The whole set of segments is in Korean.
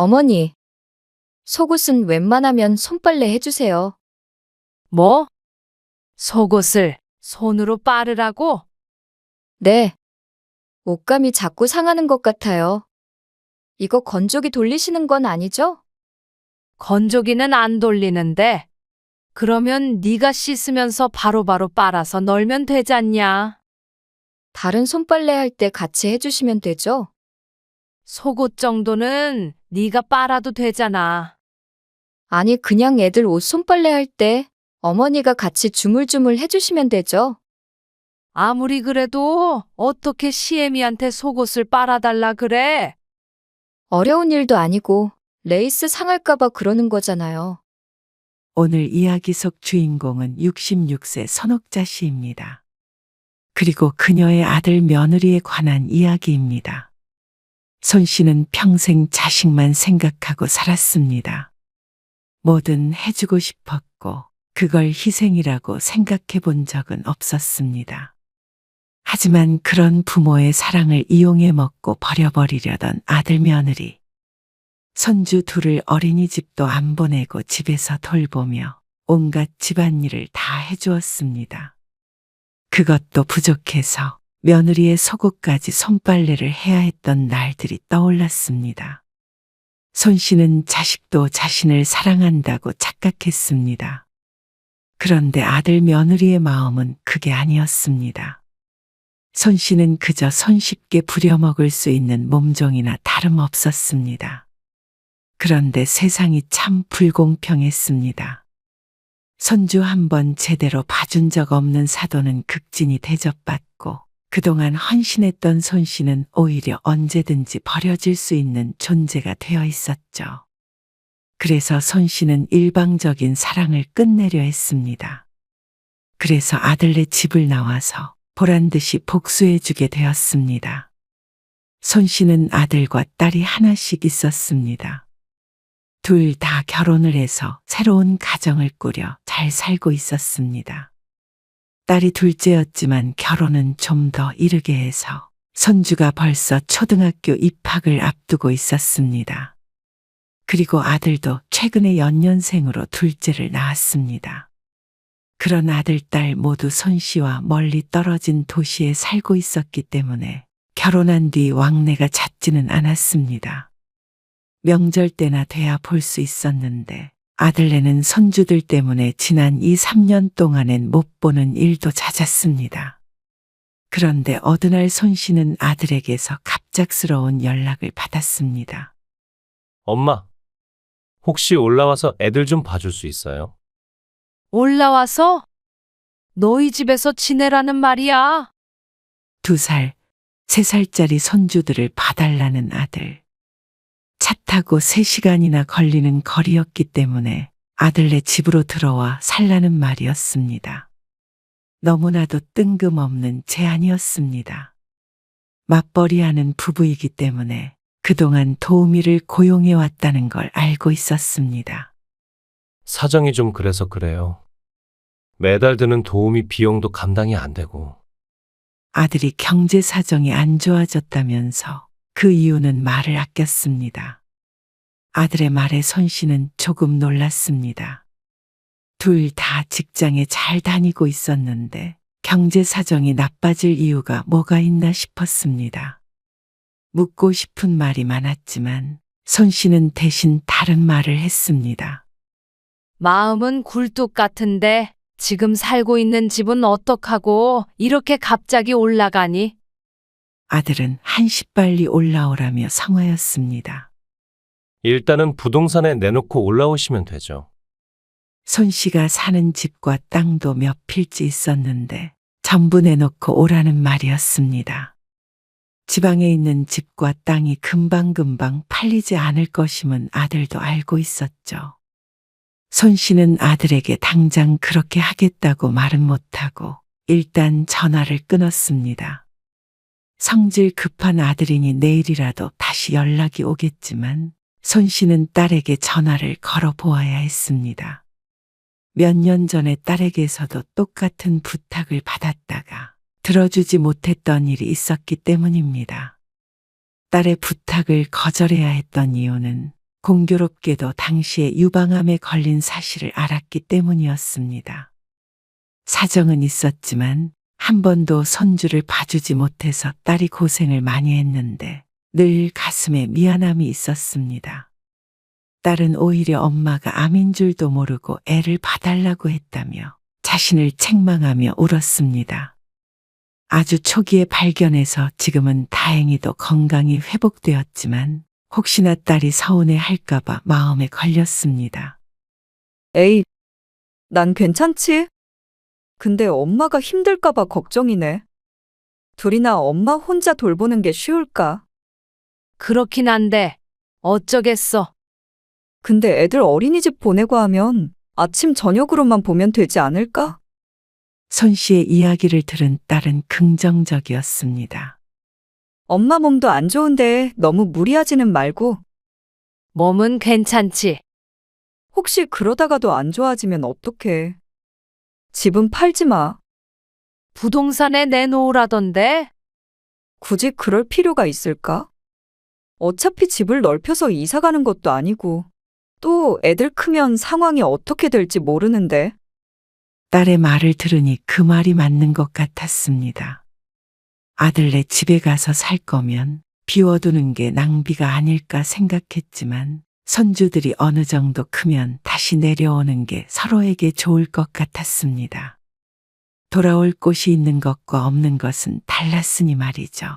어머니, 속옷은 웬만하면 손빨래 해주세요. 뭐? 속옷을 손으로 빠르라고? 네. 옷감이 자꾸 상하는 것 같아요. 이거 건조기 돌리시는 건 아니죠? 건조기는 안 돌리는데. 그러면 네가 씻으면서 바로바로 빨아서 널면 되잖냐? 다른 손빨래 할 때 같이 해주시면 되죠? 속옷 정도는 네가 빨아도 되잖아. 아니, 그냥 애들 옷 손빨래 할 때 어머니가 같이 주물주물 해주시면 되죠? 아무리 그래도 어떻게 시애미한테 속옷을 빨아달라 그래? 어려운 일도 아니고 레이스 상할까봐 그러는 거잖아요. 오늘 이야기 속 주인공은 66세 선옥자 씨입니다. 그리고 그녀의 아들 며느리에 관한 이야기입니다. 손 씨는 평생 자식만 생각하고 살았습니다. 뭐든 해주고 싶었고 그걸 희생이라고 생각해 본 적은 없었습니다. 하지만 그런 부모의 사랑을 이용해 먹고 버려버리려던 아들 며느리. 손주 둘을 어린이집도 안 보내고 집에서 돌보며 온갖 집안일을 다 해주었습니다. 그것도 부족해서 며느리의 속옷까지 손빨래를 해야 했던 날들이 떠올랐습니다. 손 씨는 자식도 자신을 사랑한다고 착각했습니다. 그런데 아들 며느리의 마음은 그게 아니었습니다. 손 씨는 그저 손쉽게 부려먹을 수 있는 몸종이나 다름없었습니다. 그런데 세상이 참 불공평했습니다. 손주 한 번 제대로 봐준 적 없는 사돈은 극진히 대접받고 그동안 헌신했던 손 씨는 오히려 언제든지 버려질 수 있는 존재가 되어 있었죠. 그래서 손 씨는 일방적인 사랑을 끝내려 했습니다. 그래서 아들네 집을 나와서 보란 듯이 복수해주게 되었습니다. 손 씨는 아들과 딸이 하나씩 있었습니다. 둘 다 결혼을 해서 새로운 가정을 꾸려 잘 살고 있었습니다. 딸이 둘째였지만 결혼은 좀 더 이르게 해서 손주가 벌써 초등학교 입학을 앞두고 있었습니다. 그리고 아들도 최근에 연년생으로 둘째를 낳았습니다. 그런 아들, 딸 모두 손 씨와 멀리 떨어진 도시에 살고 있었기 때문에 결혼한 뒤 왕래가 잦지는 않았습니다. 명절 때나 돼야 볼 수 있었는데 아들네는 손주들 때문에 지난 2, 3년 동안엔 못 보는 일도 잦았습니다. 그런데 어느 날 손 씨는 아들에게서 갑작스러운 연락을 받았습니다. 엄마, 혹시 올라와서 애들 좀 봐줄 수 있어요? 올라와서 너희 집에서 지내라는 말이야. 2살, 3살짜리 손주들을 봐달라는 아들. 차 타고 3시간이나 걸리는 거리였기 때문에 아들네 집으로 들어와 살라는 말이었습니다. 너무나도 뜬금없는 제안이었습니다. 맞벌이하는 부부이기 때문에 그동안 도우미를 고용해 왔다는 걸 알고 있었습니다. 사정이 좀 그래서 그래요. 매달 드는 도우미 비용도 감당이 안 되고. 아들이 경제 사정이 안 좋아졌다면서 그 이유는 말을 아꼈습니다. 아들의 말에 손 씨는 조금 놀랐습니다. 둘 다 직장에 잘 다니고 있었는데 경제 사정이 나빠질 이유가 뭐가 있나 싶었습니다. 묻고 싶은 말이 많았지만 손 씨는 대신 다른 말을 했습니다. 마음은 굴뚝 같은데 지금 살고 있는 집은 어떡하고 이렇게 갑자기 올라가니? 아들은 한시빨리 올라오라며 성화였습니다. 일단은 부동산에 내놓고 올라오시면 되죠. 손 씨가 사는 집과 땅도 몇 필지 있었는데 전부 내놓고 오라는 말이었습니다. 지방에 있는 집과 땅이 금방금방 팔리지 않을 것임은 아들도 알고 있었죠. 손 씨는 아들에게 당장 그렇게 하겠다고 말은 못하고 일단 전화를 끊었습니다. 성질 급한 아들이니 내일이라도 다시 연락이 오겠지만 손 씨는 딸에게 전화를 걸어 보아야 했습니다. 몇 년 전에 딸에게서도 똑같은 부탁을 받았다가 들어주지 못했던 일이 있었기 때문입니다. 딸의 부탁을 거절해야 했던 이유는 공교롭게도 당시에 유방암에 걸린 사실을 알았기 때문이었습니다. 사정은 있었지만 한 번도 손주를 봐주지 못해서 딸이 고생을 많이 했는데 늘 가슴에 미안함이 있었습니다. 딸은 오히려 엄마가 암인 줄도 모르고 애를 봐달라고 했다며 자신을 책망하며 울었습니다. 아주 초기에 발견해서 지금은 다행히도 건강이 회복되었지만 혹시나 딸이 서운해 할까봐 마음에 걸렸습니다. 에이, 난 괜찮지? 근데 엄마가 힘들까봐 걱정이네. 둘이나 엄마 혼자 돌보는 게 쉬울까? 그렇긴 한데 어쩌겠어. 근데 애들 어린이집 보내고 하면 아침 저녁으로만 보면 되지 않을까? 손 씨의 이야기를 들은 딸은 긍정적이었습니다. 엄마 몸도 안 좋은데 너무 무리하지는 말고 몸은 괜찮지. 혹시 그러다가도 안 좋아지면 어떡해. 집은 팔지 마. 부동산에 내놓으라던데? 굳이 그럴 필요가 있을까? 어차피 집을 넓혀서 이사 가는 것도 아니고 또 애들 크면 상황이 어떻게 될지 모르는데. 딸의 말을 들으니 그 말이 맞는 것 같았습니다. 아들네 집에 가서 살 거면 비워두는 게 낭비가 아닐까 생각했지만 손주들이 어느 정도 크면 다시 내려오는 게 서로에게 좋을 것 같았습니다. 돌아올 곳이 있는 것과 없는 것은 달랐으니 말이죠.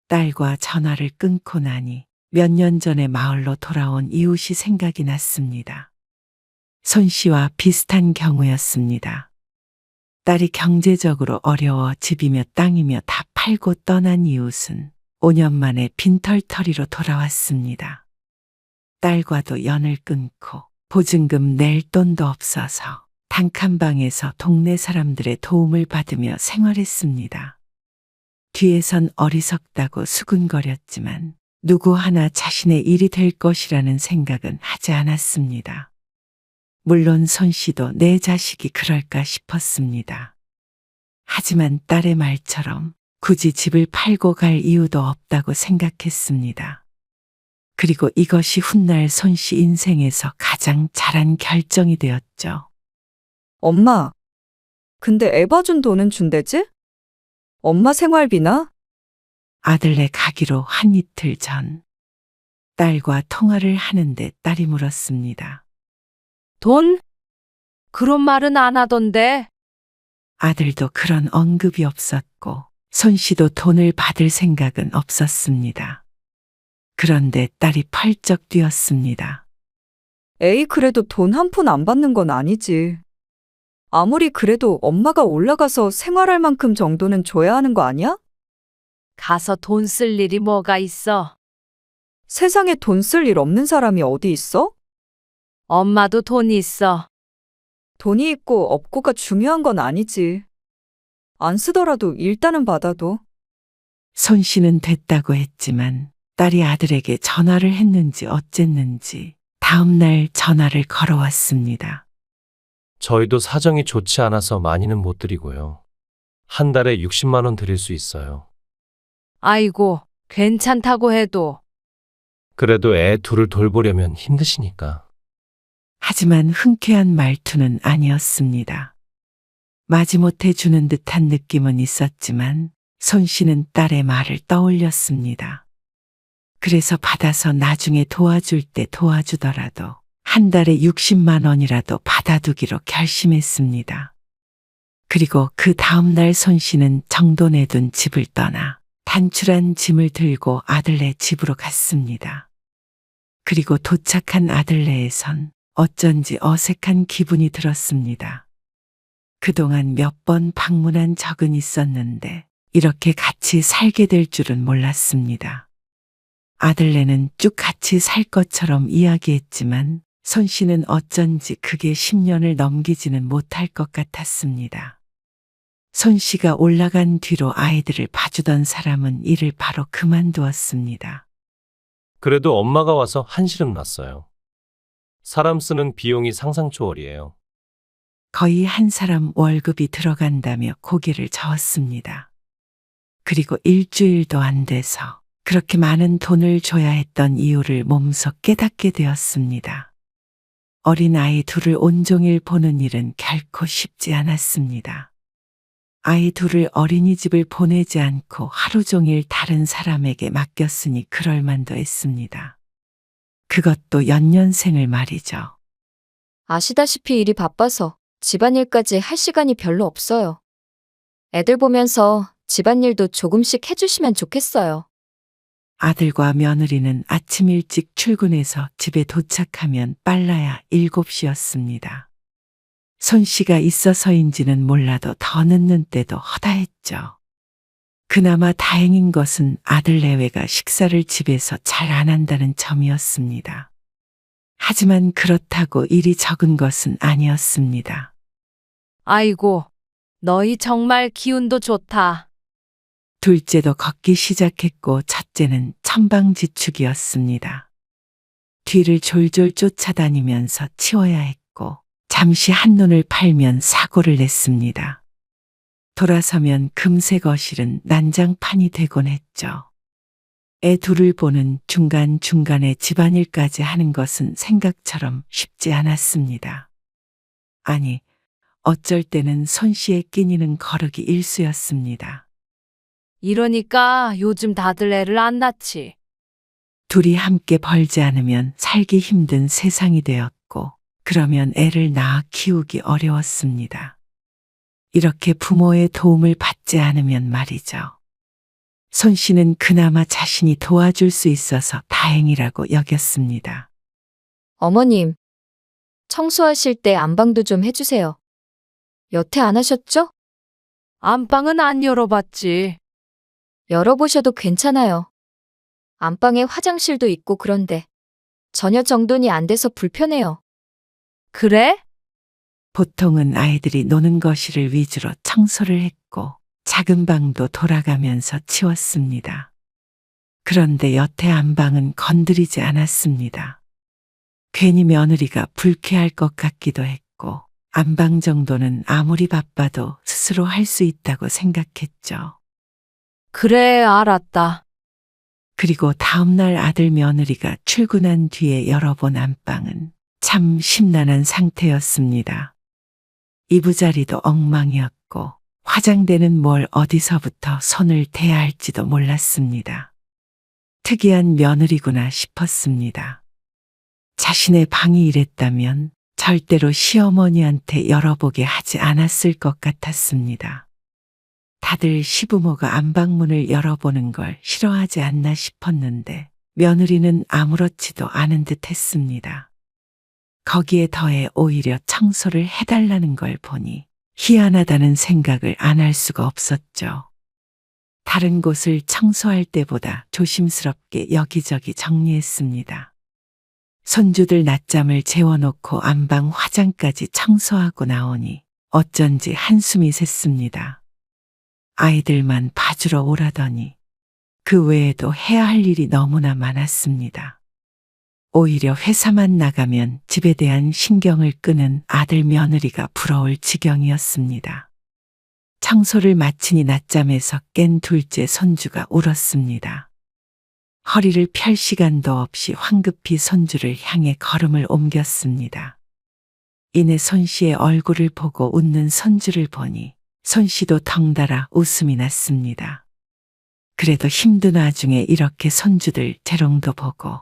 딸과 전화를 끊고 나니 몇 년 전에 마을로 돌아온 이웃이 생각이 났습니다. 손 씨와 비슷한 경우였습니다. 딸이 경제적으로 어려워 집이며 땅이며 다 팔고 떠난 이웃은 5년 만에 빈털터리로 돌아왔습니다. 딸과도 연을 끊고 보증금 낼 돈도 없어서 단칸방에서 동네 사람들의 도움을 받으며 생활했습니다. 뒤에선 어리석다고 수군거렸지만 누구 하나 자신의 일이 될 것이라는 생각은 하지 않았습니다. 물론 손 씨도 내 자식이 그럴까 싶었습니다. 하지만 딸의 말처럼 굳이 집을 팔고 갈 이유도 없다고 생각했습니다. 그리고 이것이 훗날 손 씨 인생에서 가장 잘한 결정이 되었죠. 엄마, 근데 애 봐준 돈은 준대지? 엄마 생활비나? 아들네 가기로 한 이틀 전 딸과 통화를 하는데 딸이 물었습니다. 돈? 그런 말은 안 하던데. 아들도 그런 언급이 없었고 손 씨도 돈을 받을 생각은 없었습니다. 그런데 딸이 펄쩍 뛰었습니다. 에이, 그래도 돈 한 푼 안 받는 건 아니지. 아무리 그래도 엄마가 올라가서 생활할 만큼 정도는 줘야 하는 거 아니야? 가서 돈 쓸 일이 뭐가 있어? 세상에 돈 쓸 일 없는 사람이 어디 있어? 엄마도 돈 있어. 돈이 있고 없고가 중요한 건 아니지. 안 쓰더라도 일단은 받아도. 손 씨는 됐다고 했지만 딸이 아들에게 전화를 했는지 어쨌는지 다음 날 전화를 걸어왔습니다. 저희도 사정이 좋지 않아서 많이는 못 드리고요. 한 달에 60만 원 드릴 수 있어요. 아이고, 괜찮다고 해도. 그래도 애 둘을 돌보려면 힘드시니까. 하지만 흔쾌한 말투는 아니었습니다. 마지못해 주는 듯한 느낌은 있었지만 손 씨는 딸의 말을 떠올렸습니다. 그래서 받아서 나중에 도와줄 때 도와주더라도 한 달에 60만 원이라도 받아두기로 결심했습니다. 그리고 그 다음 날 손 씨는 정돈해둔 집을 떠나 단출한 짐을 들고 아들네 집으로 갔습니다. 그리고 도착한 아들네에선 어쩐지 어색한 기분이 들었습니다. 그동안 몇 번 방문한 적은 있었는데 이렇게 같이 살게 될 줄은 몰랐습니다. 아들네는 쭉 같이 살 것처럼 이야기했지만 손 씨는 어쩐지 그게 10년을 넘기지는 못할 것 같았습니다. 손 씨가 올라간 뒤로 아이들을 봐주던 사람은 일을 바로 그만두었습니다. 그래도 엄마가 와서 한시름 났어요. 사람 쓰는 비용이 상상 초월이에요. 거의 한 사람 월급이 들어간다며 고개를 저었습니다. 그리고 일주일도 안 돼서 그렇게 많은 돈을 줘야 했던 이유를 몸소 깨닫게 되었습니다. 어린 아이 둘을 온종일 보는 일은 결코 쉽지 않았습니다. 아이 둘을 어린이집을 보내지 않고 하루 종일 다른 사람에게 맡겼으니 그럴만도 했습니다. 그것도 연년생을 말이죠. 아시다시피 일이 바빠서 집안일까지 할 시간이 별로 없어요. 애들 보면서 집안일도 조금씩 해주시면 좋겠어요. 아들과 며느리는 아침 일찍 출근해서 집에 도착하면 빨라야 7시였습니다. 손씨가 있어서인지는 몰라도 더 늦는 때도 허다했죠. 그나마 다행인 것은 아들 내외가 식사를 집에서 잘 안 한다는 점이었습니다. 하지만 그렇다고 일이 적은 것은 아니었습니다. 아이고, 너희 정말 기운도 좋다. 둘째도 걷기 시작했고 첫째는 천방지축이었습니다. 뒤를 졸졸 쫓아다니면서 치워야 했고 잠시 한눈을 팔면 사고를 냈습니다. 돌아서면 금세 거실은 난장판이 되곤 했죠. 애 둘을 보는 중간중간에 집안일까지 하는 것은 생각처럼 쉽지 않았습니다. 아니, 어쩔 때는 손씨의 끼니는 거르기 일쑤였습니다. 이러니까 요즘 다들 애를 안 낳지. 둘이 함께 벌지 않으면 살기 힘든 세상이 되었고, 그러면 애를 낳아 키우기 어려웠습니다. 이렇게 부모의 도움을 받지 않으면 말이죠. 손씨는 그나마 자신이 도와줄 수 있어서 다행이라고 여겼습니다. 어머님, 청소하실 때 안방도 좀 해주세요. 여태 안 하셨죠? 안방은 안 열어봤지. 열어보셔도 괜찮아요. 안방에 화장실도 있고 그런데 전혀 정돈이 안 돼서 불편해요. 그래? 보통은 아이들이 노는 거실을 위주로 청소를 했고 작은 방도 돌아가면서 치웠습니다. 그런데 여태 안방은 건드리지 않았습니다. 괜히 며느리가 불쾌할 것 같기도 했고 안방 정도는 아무리 바빠도 스스로 할 수 있다고 생각했죠. 그래, 알았다. 그리고 다음날 아들 며느리가 출근한 뒤에 열어본 안방은 참 심란한 상태였습니다. 이부자리도 엉망이었고 화장대는 뭘 어디서부터 손을 대야 할지도 몰랐습니다. 특이한 며느리구나 싶었습니다. 자신의 방이 이랬다면 절대로 시어머니한테 열어보게 하지 않았을 것 같았습니다. 다들 시부모가 안방문을 열어보는 걸 싫어하지 않나 싶었는데 며느리는 아무렇지도 않은 듯 했습니다. 거기에 더해 오히려 청소를 해달라는 걸 보니 희한하다는 생각을 안 할 수가 없었죠. 다른 곳을 청소할 때보다 조심스럽게 여기저기 정리했습니다. 손주들 낮잠을 재워놓고 안방 화장까지 청소하고 나오니 어쩐지 한숨이 샜습니다. 아이들만 봐주러 오라더니 그 외에도 해야 할 일이 너무나 많았습니다. 오히려 회사만 나가면 집에 대한 신경을 끄는 아들 며느리가 부러울 지경이었습니다. 청소를 마치니 낮잠에서 깬 둘째 손주가 울었습니다. 허리를 펼 시간도 없이 황급히 손주를 향해 걸음을 옮겼습니다. 이내 손씨의 얼굴을 보고 웃는 손주를 보니 손씨도 덩달아 웃음이 났습니다. 그래도 힘든 와중에 이렇게 손주들 재롱도 보고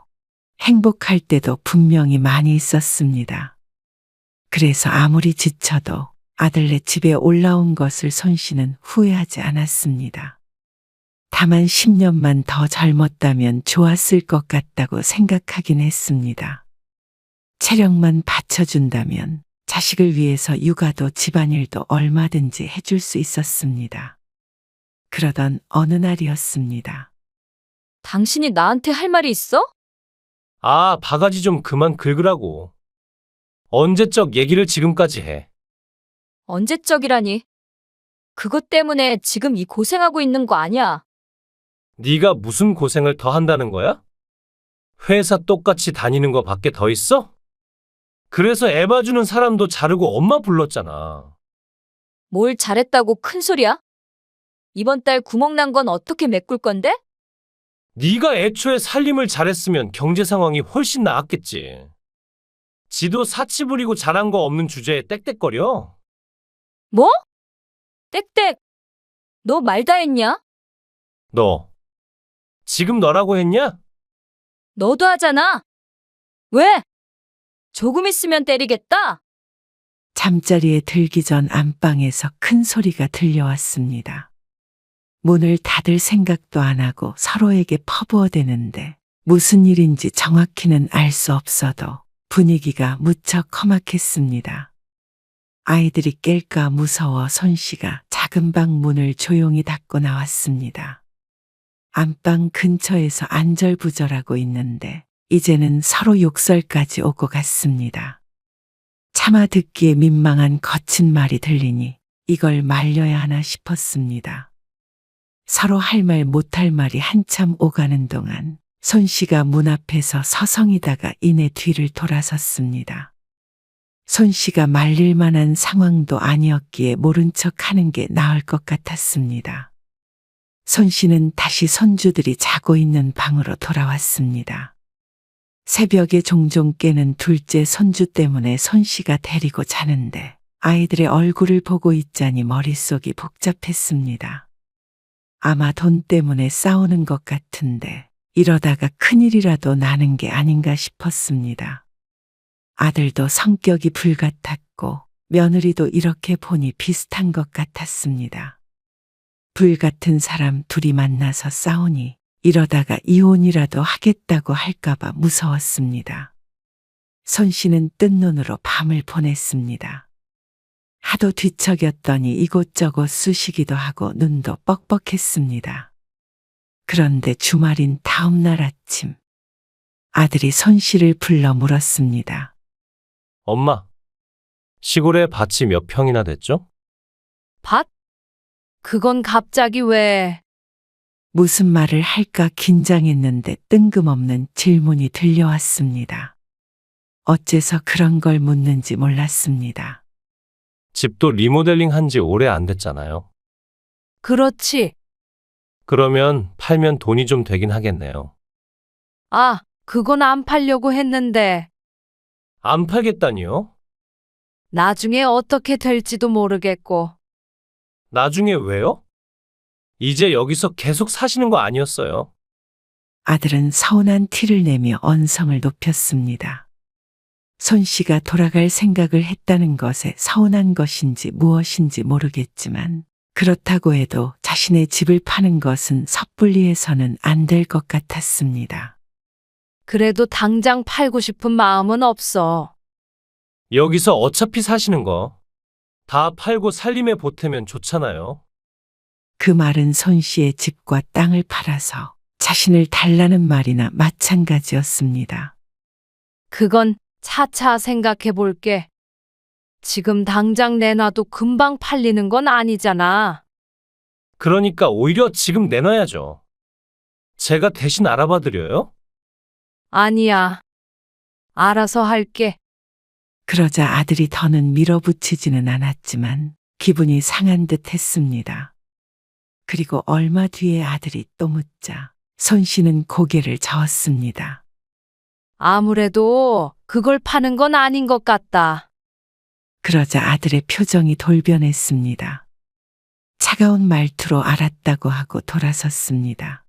행복할 때도 분명히 많이 있었습니다. 그래서 아무리 지쳐도 아들네 집에 올라온 것을 손씨는 후회하지 않았습니다. 다만 10년만 더 젊었다면 좋았을 것 같다고 생각하긴 했습니다. 체력만 받쳐준다면 자식을 위해서 육아도 집안일도 얼마든지 해줄 수 있었습니다. 그러던 어느 날이었습니다. 당신이 나한테 할 말이 있어? 아, 바가지 좀 그만 긁으라고. 언제적 얘기를 지금까지 해. 언제적이라니. 그것 때문에 지금 이 고생하고 있는 거 아니야. 네가 무슨 고생을 더 한다는 거야? 회사 똑같이 다니는 거 밖에 더 있어? 그래서 애 봐주는 사람도 자르고 엄마 불렀잖아. 뭘 잘했다고 큰 소리야? 이번 달 구멍 난 건 어떻게 메꿀 건데? 네가 애초에 살림을 잘했으면 경제 상황이 훨씬 나았겠지. 지도 사치 부리고 잘한 거 없는 주제에 땡땡거려. 뭐? 땡땡. 너 말 다 했냐? 너 지금 너라고 했냐? 너도 하잖아. 왜? 조금 있으면 때리겠다. 잠자리에 들기 전 안방에서 큰 소리가 들려왔습니다. 문을 닫을 생각도 안 하고 서로에게 퍼부어대는데 무슨 일인지 정확히는 알 수 없어도 분위기가 무척 험악했습니다. 아이들이 깰까 무서워 손씨가 작은 방 문을 조용히 닫고 나왔습니다. 안방 근처에서 안절부절하고 있는데 이제는 서로 욕설까지 오고 갔습니다. 차마 듣기에 민망한 거친 말이 들리니 이걸 말려야 하나 싶었습니다. 서로 할 말 못할 말이 한참 오가는 동안 손씨가 문 앞에서 서성이다가 이내 뒤를 돌아섰습니다. 손씨가 말릴 만한 상황도 아니었기에 모른 척 하는 게 나을 것 같았습니다. 손씨는 다시 손주들이 자고 있는 방으로 돌아왔습니다. 새벽에 종종 깨는 둘째 손주 때문에 손씨가 데리고 자는데 아이들의 얼굴을 보고 있자니 머릿속이 복잡했습니다. 아마 돈 때문에 싸우는 것 같은데 이러다가 큰일이라도 나는 게 아닌가 싶었습니다. 아들도 성격이 불같았고 며느리도 이렇게 보니 비슷한 것 같았습니다. 불같은 사람 둘이 만나서 싸우니 이러다가 이혼이라도 하겠다고 할까봐 무서웠습니다. 손씨는 뜬 눈으로 밤을 보냈습니다. 하도 뒤척였더니 이곳저곳 쑤시기도 하고 눈도 뻑뻑했습니다. 그런데 주말인 다음 날 아침 아들이 손씨를 불러 물었습니다. 엄마, 시골에 밭이 몇 평이나 됐죠? 밭? 그건 갑자기 왜? 무슨 말을 할까 긴장했는데 뜬금없는 질문이 들려왔습니다. 어째서 그런 걸 묻는지 몰랐습니다. 집도 리모델링 한 지 오래 안 됐잖아요. 그렇지. 그러면 팔면 돈이 좀 되긴 하겠네요. 아, 그건 안 팔려고 했는데 안 팔겠다니요? 나중에 어떻게 될지도 모르겠고. 나중에 왜요? 이제 여기서 계속 사시는 거 아니었어요? 아들은 서운한 티를 내며 언성을 높였습니다. 손씨가 돌아갈 생각을 했다는 것에 서운한 것인지 무엇인지 모르겠지만 그렇다고 해도 자신의 집을 파는 것은 섣불리 해서는 안 될 것 같았습니다. 그래도 당장 팔고 싶은 마음은 없어. 여기서 어차피 사시는 거 다 팔고 살림에 보태면 좋잖아요. 그 말은 손씨의 집과 땅을 팔아서 자신을 달라는 말이나 마찬가지였습니다. 그건 차차 생각해 볼게. 지금 당장 내놔도 금방 팔리는 건 아니잖아. 그러니까 오히려 지금 내놔야죠. 제가 대신 알아봐 드려요? 아니야. 알아서 할게. 그러자 아들이 더는 밀어붙이지는 않았지만 기분이 상한 듯 했습니다. 그리고 얼마 뒤에 아들이 또 묻자 손씨는 고개를 저었습니다. 아무래도 그걸 파는 건 아닌 것 같다. 그러자 아들의 표정이 돌변했습니다. 차가운 말투로 알았다고 하고 돌아섰습니다.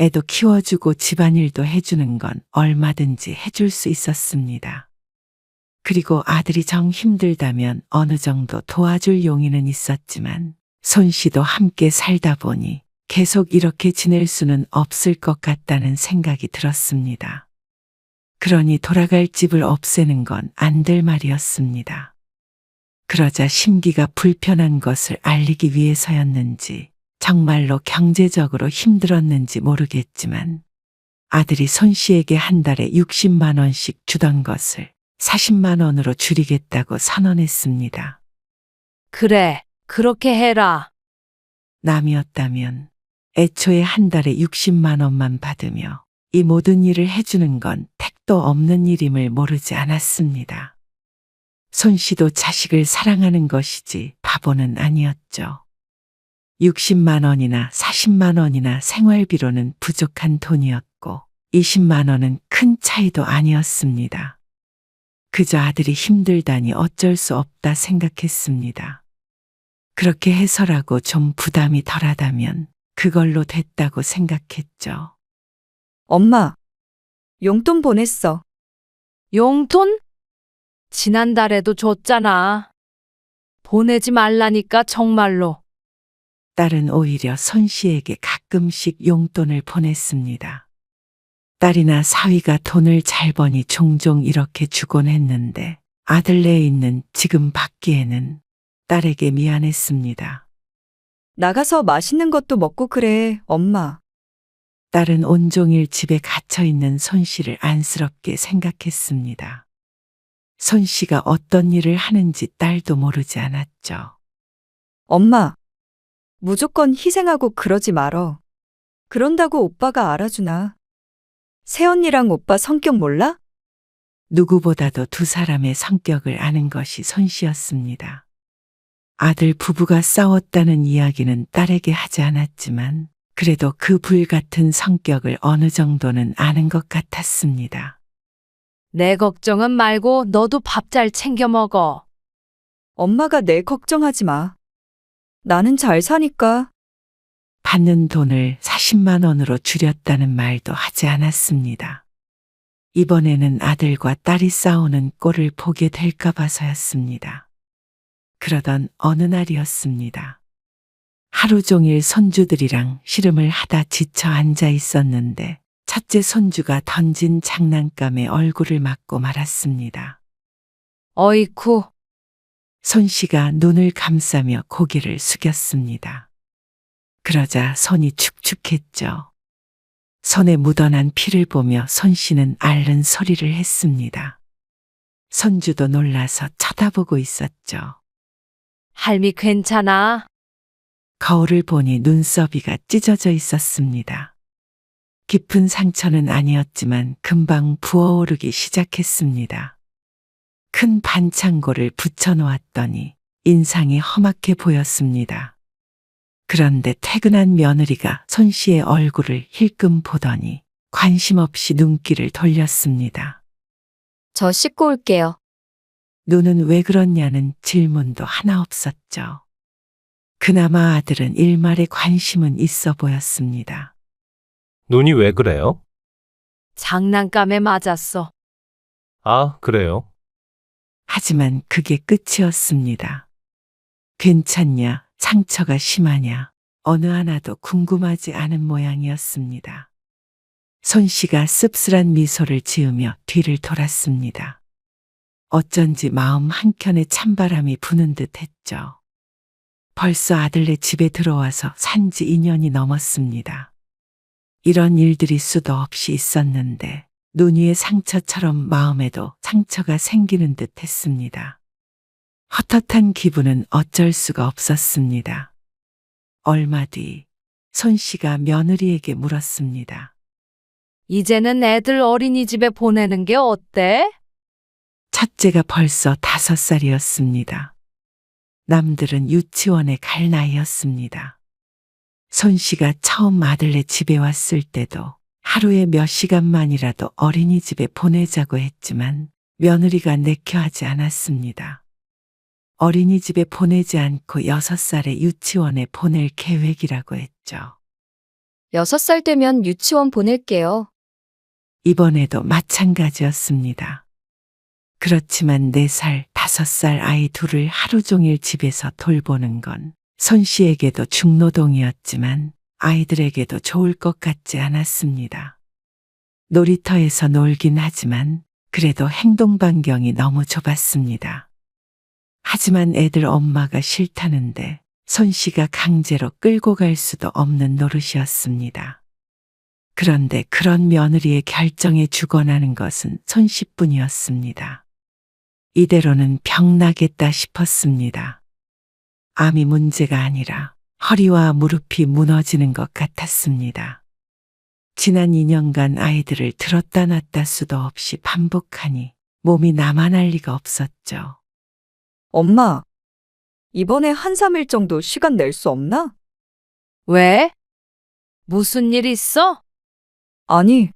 애도 키워주고 집안일도 해주는 건 얼마든지 해줄 수 있었습니다. 그리고 아들이 정 힘들다면 어느 정도 도와줄 용의는 있었지만 손씨도 함께 살다 보니 계속 이렇게 지낼 수는 없을 것 같다는 생각이 들었습니다. 그러니 돌아갈 집을 없애는 건 안 될 말이었습니다. 그러자 심기가 불편한 것을 알리기 위해서였는지 정말로 경제적으로 힘들었는지 모르겠지만 아들이 손씨에게 한 달에 60만 원씩 주던 것을 40만 원으로 줄이겠다고 선언했습니다. 그래, 그렇게 해라. 남이었다면 애초에 한 달에 60만 원만 받으며 이 모든 일을 해주는 건 택도 없는 일임을 모르지 않았습니다. 손씨도 자식을 사랑하는 것이지 바보는 아니었죠. 60만 원이나 40만 원이나 생활비로는 부족한 돈이었고 20만 원은 큰 차이도 아니었습니다. 그저 아들이 힘들다니 어쩔 수 없다 생각했습니다. 그렇게 해서라고 좀 부담이 덜하다면 그걸로 됐다고 생각했죠. 엄마, 용돈 보냈어. 용돈? 지난달에도 줬잖아. 보내지 말라니까 정말로. 딸은 오히려 손 씨에게 가끔씩 용돈을 보냈습니다. 딸이나 사위가 돈을 잘 버니 종종 이렇게 주곤 했는데 아들네에 있는 지금 받기에는 딸에게 미안했습니다. 나가서 맛있는 것도 먹고 그래, 엄마. 딸은 온종일 집에 갇혀 있는 손 씨를 안쓰럽게 생각했습니다. 손 씨가 어떤 일을 하는지 딸도 모르지 않았죠. 엄마, 무조건 희생하고 그러지 말어. 그런다고 오빠가 알아주나? 새언니랑 오빠 성격 몰라? 누구보다도 두 사람의 성격을 아는 것이 손 씨였습니다. 아들 부부가 싸웠다는 이야기는 딸에게 하지 않았지만 그래도 그 불같은 성격을 어느 정도는 아는 것 같았습니다. 내 걱정은 말고 너도 밥 잘 챙겨 먹어. 엄마가 내 걱정하지 마. 나는 잘 사니까. 받는 돈을 40만 원으로 줄였다는 말도 하지 않았습니다. 이번에는 아들과 딸이 싸우는 꼴을 보게 될까 봐서였습니다. 그러던 어느 날이었습니다. 하루 종일 손주들이랑 씨름을 하다 지쳐 앉아 있었는데 첫째 손주가 던진 장난감에 얼굴을 맞고 말았습니다. 어이쿠, 손 씨가 눈을 감싸며 고개를 숙였습니다. 그러자 손이 축축했죠. 손에 묻어난 피를 보며 손 씨는 앓는 소리를 했습니다. 손주도 놀라서 쳐다보고 있었죠. 할미 괜찮아? 거울을 보니 눈썹이가 찢어져 있었습니다. 깊은 상처는 아니었지만 금방 부어오르기 시작했습니다. 큰 반창고를 붙여놓았더니 인상이 험악해 보였습니다. 그런데 퇴근한 며느리가 손 씨의 얼굴을 힐끔 보더니 관심 없이 눈길을 돌렸습니다. 저 씻고 올게요. 눈은 왜 그렇냐는 질문도 하나 없었죠. 그나마 아들은 일말의 관심은 있어 보였습니다. 눈이 왜 그래요? 장난감에 맞았어. 아, 그래요? 하지만 그게 끝이었습니다. 괜찮냐, 상처가 심하냐, 어느 하나도 궁금하지 않은 모양이었습니다. 손 씨가 씁쓸한 미소를 지으며 뒤를 돌았습니다. 어쩐지 마음 한켠에 찬바람이 부는 듯 했죠. 벌써 아들네 집에 들어와서 산지 2년이 넘었습니다. 이런 일들이 수도 없이 있었는데 눈 위의 상처처럼 마음에도 상처가 생기는 듯 했습니다. 헛헛한 기분은 어쩔 수가 없었습니다. 얼마 뒤 손 씨가 며느리에게 물었습니다. 이제는 애들 어린이집에 보내는 게 어때? 첫째가 벌써 5살이었습니다. 남들은 유치원에 갈 나이였습니다. 손 씨가 처음 아들네 집에 왔을 때도 하루에 몇 시간만이라도 어린이집에 보내자고 했지만 며느리가 내켜하지 않았습니다. 어린이집에 보내지 않고 6살에 유치원에 보낼 계획이라고 했죠. 6살 되면 유치원 보낼게요. 이번에도 마찬가지였습니다. 그렇지만 4살, 5살 아이 둘을 하루 종일 집에서 돌보는 건 손 씨에게도 중노동이었지만 아이들에게도 좋을 것 같지 않았습니다. 놀이터에서 놀긴 하지만 그래도 행동 반경이 너무 좁았습니다. 하지만 애들 엄마가 싫다는데 손 씨가 강제로 끌고 갈 수도 없는 노릇이었습니다. 그런데 그런 며느리의 결정에 주관하는 것은 손 씨뿐이었습니다. 이대로는 병나겠다 싶었습니다. 암이 문제가 아니라 허리와 무릎이 무너지는 것 같았습니다. 지난 2년간 아이들을 들었다 놨다 수도 없이 반복하니 몸이 남아날 리가 없었죠. 엄마, 이번에 한 3일 정도 시간 낼 수 없나? 왜? 무슨 일 있어? 아니,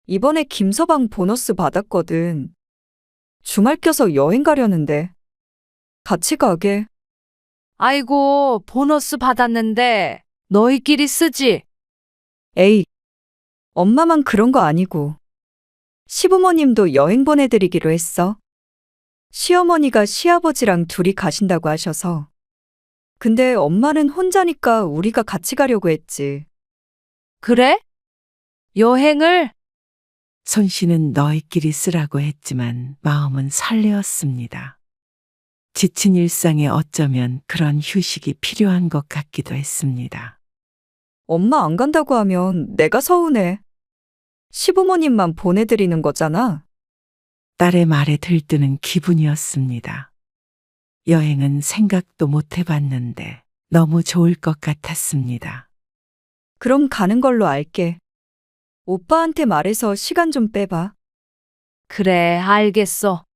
이번에 김서방 보너스 받았거든. 주말 껴서 여행 가려는데. 같이 가게. 아이고, 보너스 받았는데 너희끼리 쓰지? 에이, 엄마만 그런 거 아니고. 시부모님도 여행 보내드리기로 했어. 시어머니가 시아버지랑 둘이 가신다고 하셔서. 근데 엄마는 혼자니까 우리가 같이 가려고 했지. 그래? 여행을? 손 씨는 너희끼리 쓰라고 했지만 마음은 설레었습니다. 지친 일상에 어쩌면 그런 휴식이 필요한 것 같기도 했습니다. 엄마 안 간다고 하면 내가 서운해. 시부모님만 보내드리는 거잖아. 딸의 말에 들뜨는 기분이었습니다. 여행은 생각도 못 해봤는데 너무 좋을 것 같았습니다. 그럼 가는 걸로 알게. 오빠한테 말해서 시간 좀 빼봐. 그래, 알겠어.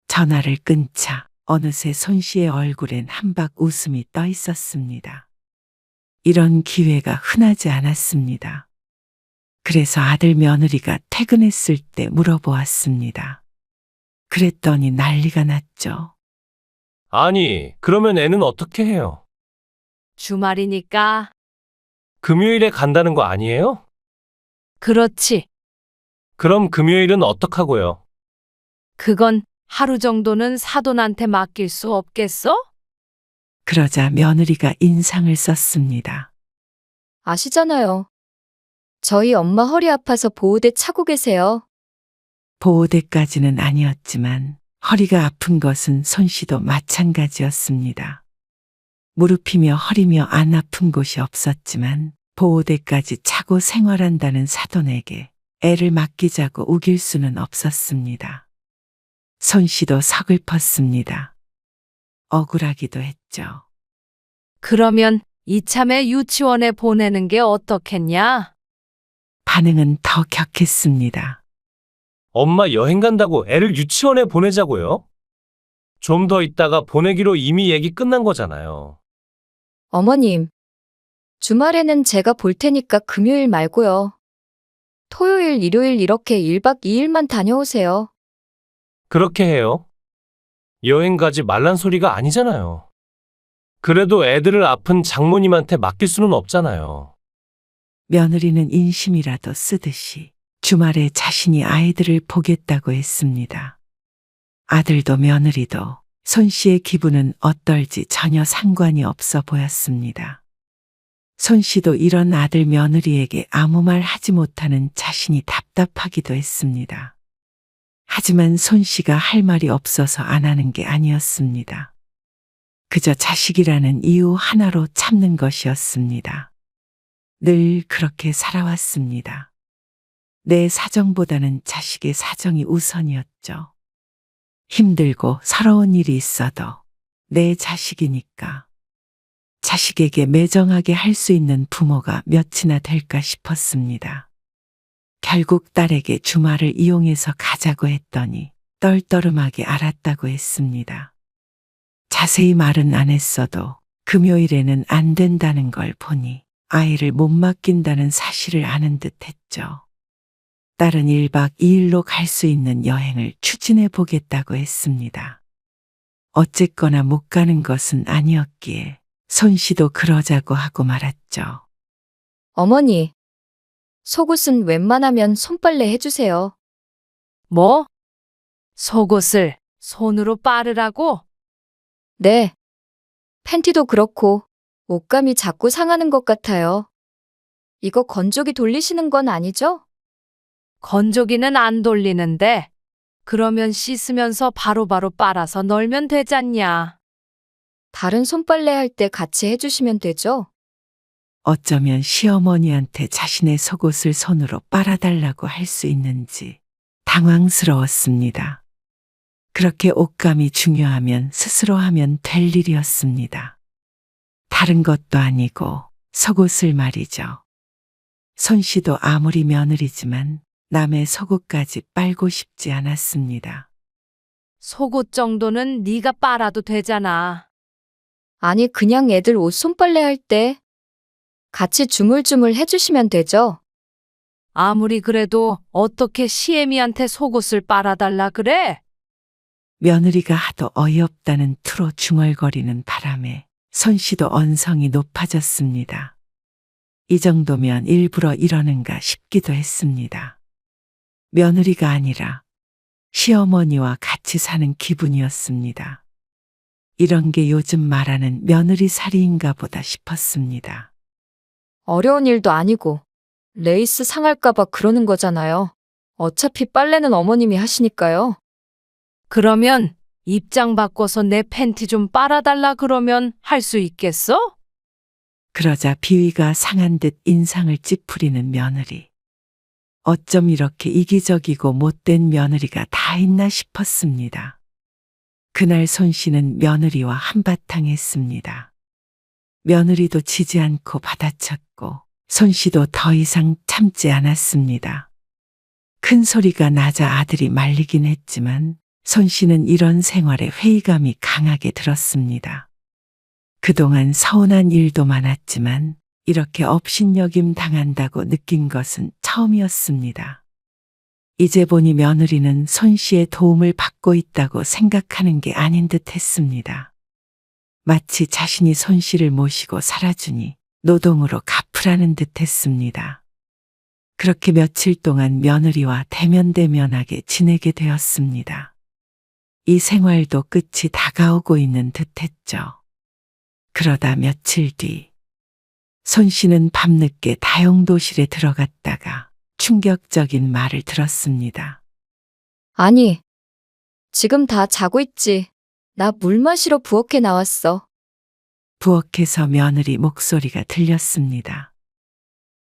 전화를 끊자 어느새 손 씨의 얼굴엔 한박 웃음이 떠 있었습니다. 이런 기회가 흔하지 않았습니다. 그래서 아들 며느리가 퇴근했을 때 물어보았습니다. 그랬더니 난리가 났죠. 아니, 그러면 애는 어떻게 해요? 주말이니까. 금요일에 간다는 거 아니에요? 그렇지. 그럼 금요일은 어떡하고요? 그건 하루 정도는 사돈한테 맡길 수 없겠어? 그러자 며느리가 인상을 썼습니다. 아시잖아요. 저희 엄마 허리 아파서 보호대 차고 계세요. 보호대까지는 아니었지만 허리가 아픈 것은 손 씨도 마찬가지였습니다. 무릎이며 허리며 안 아픈 곳이 없었지만 보호대까지 차고 생활한다는 사돈에게 애를 맡기자고 우길 수는 없었습니다. 손 씨도 서글펐습니다. 억울하기도 했죠. 그러면 이참에 유치원에 보내는 게 어떻겠냐? 반응은 더 격했습니다. 엄마 여행 간다고 애를 유치원에 보내자고요? 좀 더 있다가 보내기로 이미 얘기 끝난 거잖아요. 어머님, 주말에는 제가 볼 테니까 금요일 말고요. 토요일, 일요일 이렇게 1박 2일만 다녀오세요. 그렇게 해요. 여행 가지 말란 소리가 아니잖아요. 그래도 애들을 아픈 장모님한테 맡길 수는 없잖아요. 며느리는 인심이라도 쓰듯이 주말에 자신이 아이들을 보겠다고 했습니다. 아들도 며느리도 손 씨의 기분은 어떨지 전혀 상관이 없어 보였습니다. 손 씨도 이런 아들 며느리에게 아무 말 하지 못하는 자신이 답답하기도 했습니다. 하지만 손 씨가 할 말이 없어서 안 하는 게 아니었습니다. 그저 자식이라는 이유 하나로 참는 것이었습니다. 늘 그렇게 살아왔습니다. 내 사정보다는 자식의 사정이 우선이었죠. 힘들고 서러운 일이 있어도 내 자식이니까 자식에게 매정하게 할 수 있는 부모가 몇이나 될까 싶었습니다. 결국 딸에게 주말을 이용해서 가자고 했더니 떨떠름하게 알았다고 했습니다. 자세히 말은 안 했어도 금요일에는 안 된다는 걸 보니 아이를 못 맡긴다는 사실을 아는 듯 했죠. 딸은 1박 2일로 갈 수 있는 여행을 추진해 보겠다고 했습니다. 어쨌거나 못 가는 것은 아니었기에 손 씨도 그러자고 하고 말았죠. 어머니, 속옷은 웬만하면 손빨래 해주세요. 뭐? 속옷을 손으로 빠르라고? 네. 팬티도 그렇고 옷감이 자꾸 상하는 것 같아요. 이거 건조기 돌리시는 건 아니죠? 건조기는 안 돌리는데 그러면 씻으면서 바로바로 빨아서 널면 되잖냐. 다른 손빨래 할 때 같이 해주시면 되죠? 어쩌면 시어머니한테 자신의 속옷을 손으로 빨아달라고 할 수 있는지 당황스러웠습니다. 그렇게 옷감이 중요하면 스스로 하면 될 일이었습니다. 다른 것도 아니고 속옷을 말이죠. 손 씨도 아무리 며느리지만 남의 속옷까지 빨고 싶지 않았습니다. 속옷 정도는 네가 빨아도 되잖아. 아니, 그냥 애들 옷 손빨래 할 때 같이 주물주물 해주시면 되죠. 아무리 그래도 어떻게 시애미한테 속옷을 빨아달라 그래? 며느리가 하도 어이없다는 투로 중얼거리는 바람에 손 씨도 언성이 높아졌습니다. 이 정도면 일부러 이러는가 싶기도 했습니다. 며느리가 아니라 시어머니와 같이 사는 기분이었습니다. 이런 게 요즘 말하는 며느리살이인가 보다 싶었습니다. 어려운 일도 아니고 레이스 상할까봐 그러는 거잖아요. 어차피 빨래는 어머님이 하시니까요. 그러면 입장 바꿔서 내 팬티 좀 빨아달라 그러면 할 수 있겠어? 그러자 비위가 상한 듯 인상을 찌푸리는 며느리. 어쩜 이렇게 이기적이고 못된 며느리가 다 있나 싶었습니다. 그날 손 씨는 며느리와 한바탕 했습니다. 며느리도 지지 않고 받아쳤고 손 씨도 더 이상 참지 않았습니다. 큰 소리가 나자 아들이 말리긴 했지만 손 씨는 이런 생활에 회의감이 강하게 들었습니다. 그동안 서운한 일도 많았지만 이렇게 업신여김 당한다고 느낀 것은 처음이었습니다. 이제 보니 며느리는 손 씨의 도움을 받고 있다고 생각하는 게 아닌 듯 했습니다. 마치 자신이 손 씨를 모시고 살아주니 노동으로 갚으라는 듯 했습니다. 그렇게 며칠 동안 며느리와 대면대면하게 지내게 되었습니다. 이 생활도 끝이 다가오고 있는 듯 했죠. 그러다 며칠 뒤, 손 씨는 밤늦게 다용도실에 들어갔다가 충격적인 말을 들었습니다. 아니, 지금 다 자고 있지. 나 물 마시러 부엌에 나왔어. 부엌에서 며느리 목소리가 들렸습니다.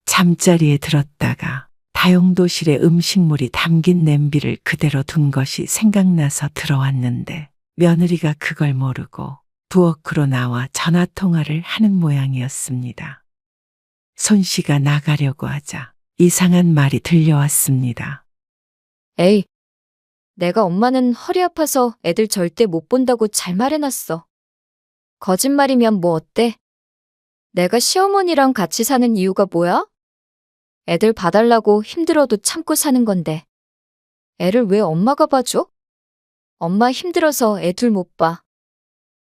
잠자리에 들었다가 다용도실에 음식물이 담긴 냄비를 그대로 둔 것이 생각나서 들어왔는데 며느리가 그걸 모르고 부엌으로 나와 전화통화를 하는 모양이었습니다. 손 씨가 나가려고 하자 이상한 말이 들려왔습니다. 에이, 내가 엄마는 허리 아파서 애들 절대 못 본다고 잘 말해놨어. 거짓말이면 뭐 어때? 내가 시어머니랑 같이 사는 이유가 뭐야? 애들 봐달라고 힘들어도 참고 사는 건데. 애를 왜 엄마가 봐줘? 엄마 힘들어서 애 둘 못 봐.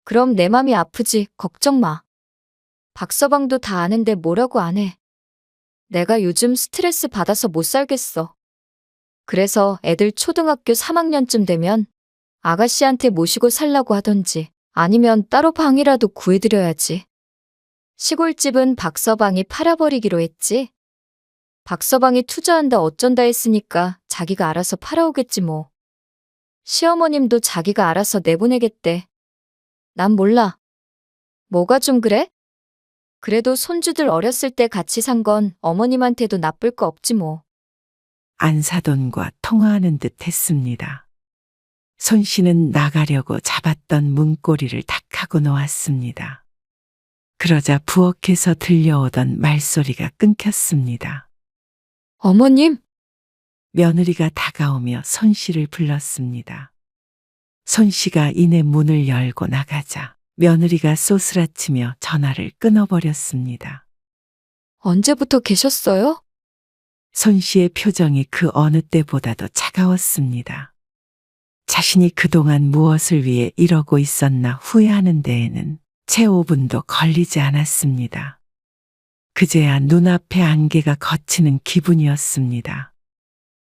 그럼 내 맘이 아프지, 걱정 마. 박서방도 다 아는데 뭐라고 안 해. 내가 요즘 스트레스 받아서 못 살겠어. 그래서 애들 초등학교 3학년쯤 되면 아가씨한테 모시고 살라고 하던지 아니면 따로 방이라도 구해드려야지. 시골집은 박서방이 팔아버리기로 했지. 박서방이 투자한다 어쩐다 했으니까 자기가 알아서 팔아오겠지 뭐. 시어머님도 자기가 알아서 내보내겠대. 난 몰라. 뭐가 좀 그래? 그래도 손주들 어렸을 때 같이 산 건 어머님한테도 나쁠 거 없지 뭐. 안사돈과 통화하는 듯 했습니다. 손 씨는 나가려고 잡았던 문고리를 탁 하고 놓았습니다. 그러자 부엌에서 들려오던 말소리가 끊겼습니다. 어머님? 며느리가 다가오며 손 씨를 불렀습니다. 손 씨가 이내 문을 열고 나가자 며느리가 쏘스라치며 전화를 끊어버렸습니다. 언제부터 계셨어요? 손 씨의 표정이 그 어느 때보다도 차가웠습니다. 자신이 그동안 무엇을 위해 이러고 있었나 후회하는 데에는 채 5분도 걸리지 않았습니다. 그제야 눈앞에 안개가 걷히는 기분이었습니다.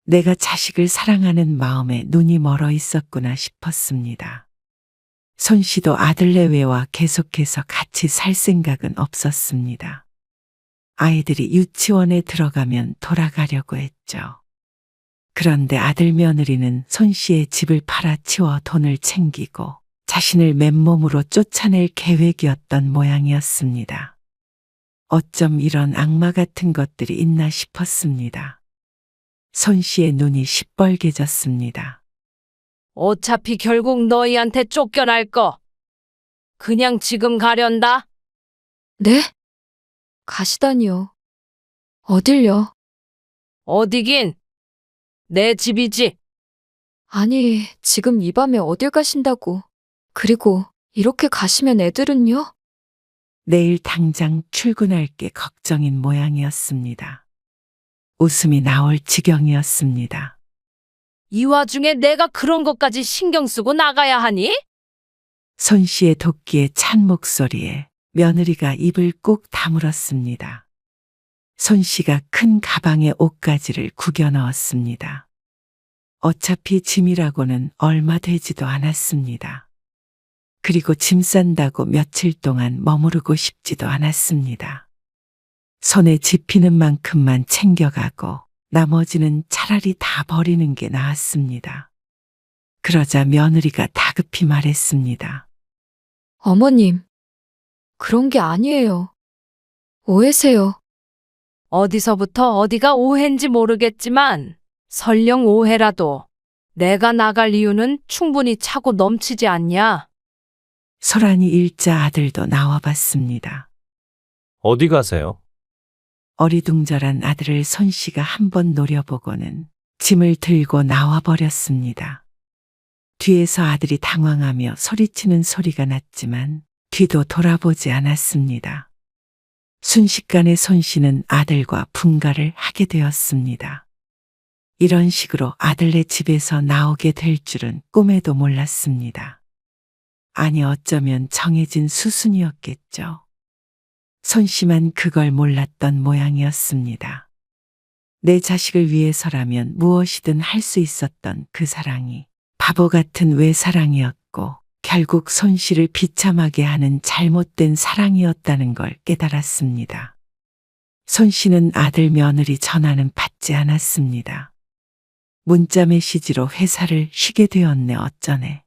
내가 자식을 사랑하는 마음에 눈이 멀어 있었구나 싶었습니다. 손 씨도 아들 내외와 계속해서 같이 살 생각은 없었습니다. 아이들이 유치원에 들어가면 돌아가려고 했죠. 그런데 아들 며느리는 손 씨의 집을 팔아치워 돈을 챙기고 자신을 맨몸으로 쫓아낼 계획이었던 모양이었습니다. 어쩜 이런 악마 같은 것들이 있나 싶었습니다. 손 씨의 눈이 시뻘개졌습니다. 어차피 결국 너희한테 쫓겨날 거. 그냥 지금 가련다. 네? 가시다니요. 어딜요? 어디긴? 내 집이지. 아니, 지금 이 밤에 어딜 가신다고. 그리고 이렇게 가시면 애들은요? 내일 당장 출근할 게 걱정인 모양이었습니다. 웃음이 나올 지경이었습니다. 이 와중에 내가 그런 것까지 신경 쓰고 나가야 하니? 손 씨의 도끼에 찬 목소리에 며느리가 입을 꾹 다물었습니다. 손 씨가 큰 가방에 옷가지를 구겨 넣었습니다. 어차피 짐이라고는 얼마 되지도 않았습니다. 그리고 짐 싼다고 며칠 동안 머무르고 싶지도 않았습니다. 손에 집히는 만큼만 챙겨가고 나머지는 차라리 다 버리는 게 나았습니다. 그러자 며느리가 다급히 말했습니다. 어머님, 그런 게 아니에요. 오해세요. 어디서부터 어디가 오해인지 모르겠지만 설령 오해라도 내가 나갈 이유는 충분히 차고 넘치지 않냐? 소란이 일자 아들도 나와봤습니다. 어디 가세요? 어리둥절한 아들을 손 씨가 한번 노려보고는 짐을 들고 나와버렸습니다. 뒤에서 아들이 당황하며 소리치는 소리가 났지만 뒤도 돌아보지 않았습니다. 순식간에 손 씨는 아들과 분가를 하게 되었습니다. 이런 식으로 아들네 집에서 나오게 될 줄은 꿈에도 몰랐습니다. 아니 어쩌면 정해진 수순이었겠죠. 손 씨만 그걸 몰랐던 모양이었습니다. 내 자식을 위해서라면 무엇이든 할 수 있었던 그 사랑이 바보 같은 외사랑이었고 결국 손 씨를 비참하게 하는 잘못된 사랑이었다는 걸 깨달았습니다. 손 씨는 아들 며느리 전화는 받지 않았습니다. 문자 메시지로 회사를 쉬게 되었네 어쩌네.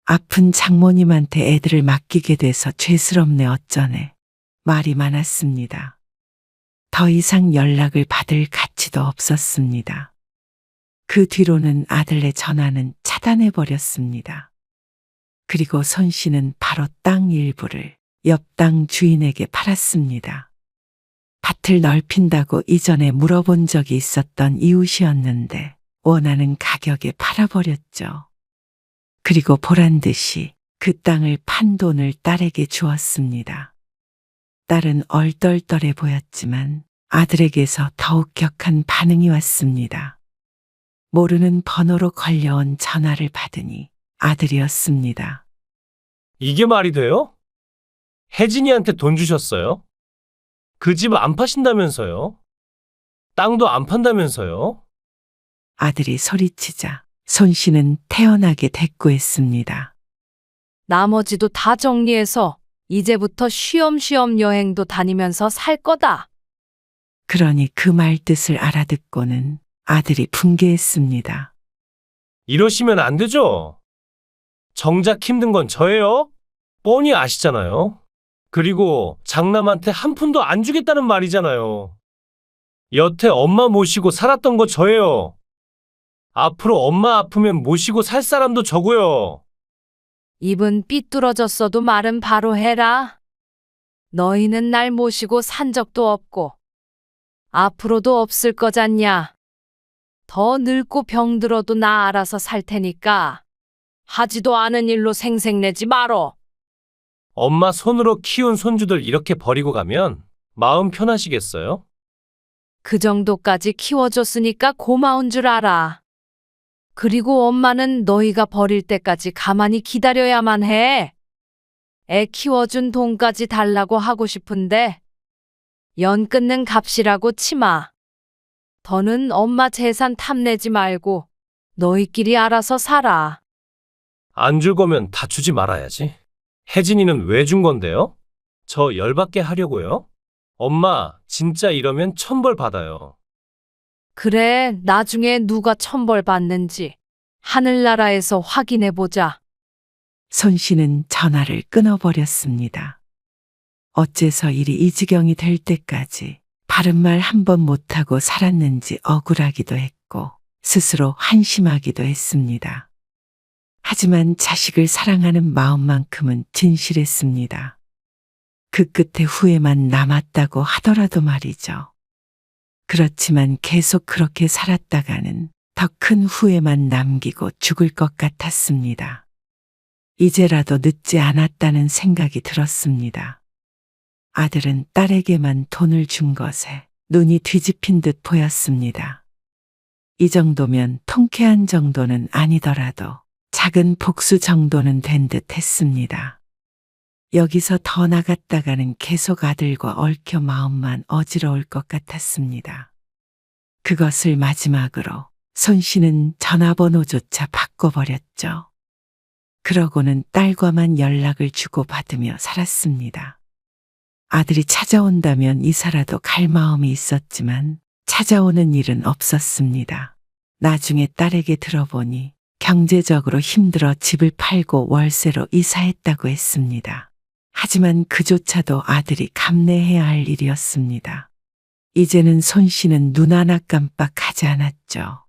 아픈 장모님한테 애들을 맡기게 돼서 죄스럽네 어쩌네. 말이 많았습니다. 더 이상 연락을 받을 가치도 없었습니다. 그 뒤로는 아들의 전화는 차단해버렸습니다. 그리고 손 씨는 바로 땅 일부를 옆 땅 주인에게 팔았습니다. 밭을 넓힌다고 이전에 물어본 적이 있었던 이웃이었는데 원하는 가격에 팔아버렸죠. 그리고 보란 듯이 그 땅을 판 돈을 딸에게 주었습니다. 딸은 얼떨떨해 보였지만 아들에게서 더욱 격한 반응이 왔습니다. 모르는 번호로 걸려온 전화를 받으니 아들이었습니다. 이게 말이 돼요? 혜진이한테 돈 주셨어요? 그 집 안 파신다면서요? 땅도 안 판다면서요? 아들이 소리치자 손 씨는 태연하게 대꾸했습니다. 나머지도 다 정리해서 이제부터 쉬엄쉬엄 여행도 다니면서 살 거다. 그러니 그 말 뜻을 알아듣고는 아들이 분개했습니다. 이러시면 안 되죠. 정작 힘든 건 저예요? 뻔히 아시잖아요. 그리고 장남한테 한 푼도 안 주겠다는 말이잖아요. 여태 엄마 모시고 살았던 거 저예요. 앞으로 엄마 아프면 모시고 살 사람도 저고요. 입은 삐뚤어졌어도 말은 바로 해라. 너희는 날 모시고 산 적도 없고 앞으로도 없을 거잖냐. 더 늙고 병들어도 나 알아서 살 테니까 하지도 않은 일로 생색내지 말어. 엄마 손으로 키운 손주들 이렇게 버리고 가면 마음 편하시겠어요? 그 정도까지 키워줬으니까 고마운 줄 알아. 그리고 엄마는 너희가 버릴 때까지 가만히 기다려야만 해. 애 키워준 돈까지 달라고 하고 싶은데 연 끊는 값이라고 치마. 더는 엄마 재산 탐내지 말고 너희끼리 알아서 살아. 안 줄 거면 다 주지 말아야지. 혜진이는 왜 준 건데요? 저 열받게 하려고요? 엄마, 진짜 이러면 천벌 받아요. 그래, 나중에 누가 천벌 받는지 하늘나라에서 확인해보자. 손 씨는 전화를 끊어버렸습니다. 어째서 일이 이 지경이 될 때까지 바른 말 한 번 못하고 살았는지 억울하기도 했고 스스로 한심하기도 했습니다. 하지만 자식을 사랑하는 마음만큼은 진실했습니다. 그 끝에 후회만 남았다고 하더라도 말이죠. 그렇지만 계속 그렇게 살았다가는 더 큰 후회만 남기고 죽을 것 같았습니다. 이제라도 늦지 않았다는 생각이 들었습니다. 아들은 딸에게만 돈을 준 것에 눈이 뒤집힌 듯 보였습니다. 이 정도면 통쾌한 정도는 아니더라도 작은 복수 정도는 된 듯 했습니다. 여기서 더 나갔다가는 계속 아들과 얽혀 마음만 어지러울 것 같았습니다. 그것을 마지막으로 손 씨는 전화번호조차 바꿔버렸죠. 그러고는 딸과만 연락을 주고받으며 살았습니다. 아들이 찾아온다면 이사라도 갈 마음이 있었지만 찾아오는 일은 없었습니다. 나중에 딸에게 들어보니 경제적으로 힘들어 집을 팔고 월세로 이사했다고 했습니다. 하지만 그조차도 아들이 감내해야 할 일이었습니다. 이제는 손 씨는 눈 하나 깜빡하지 않았죠.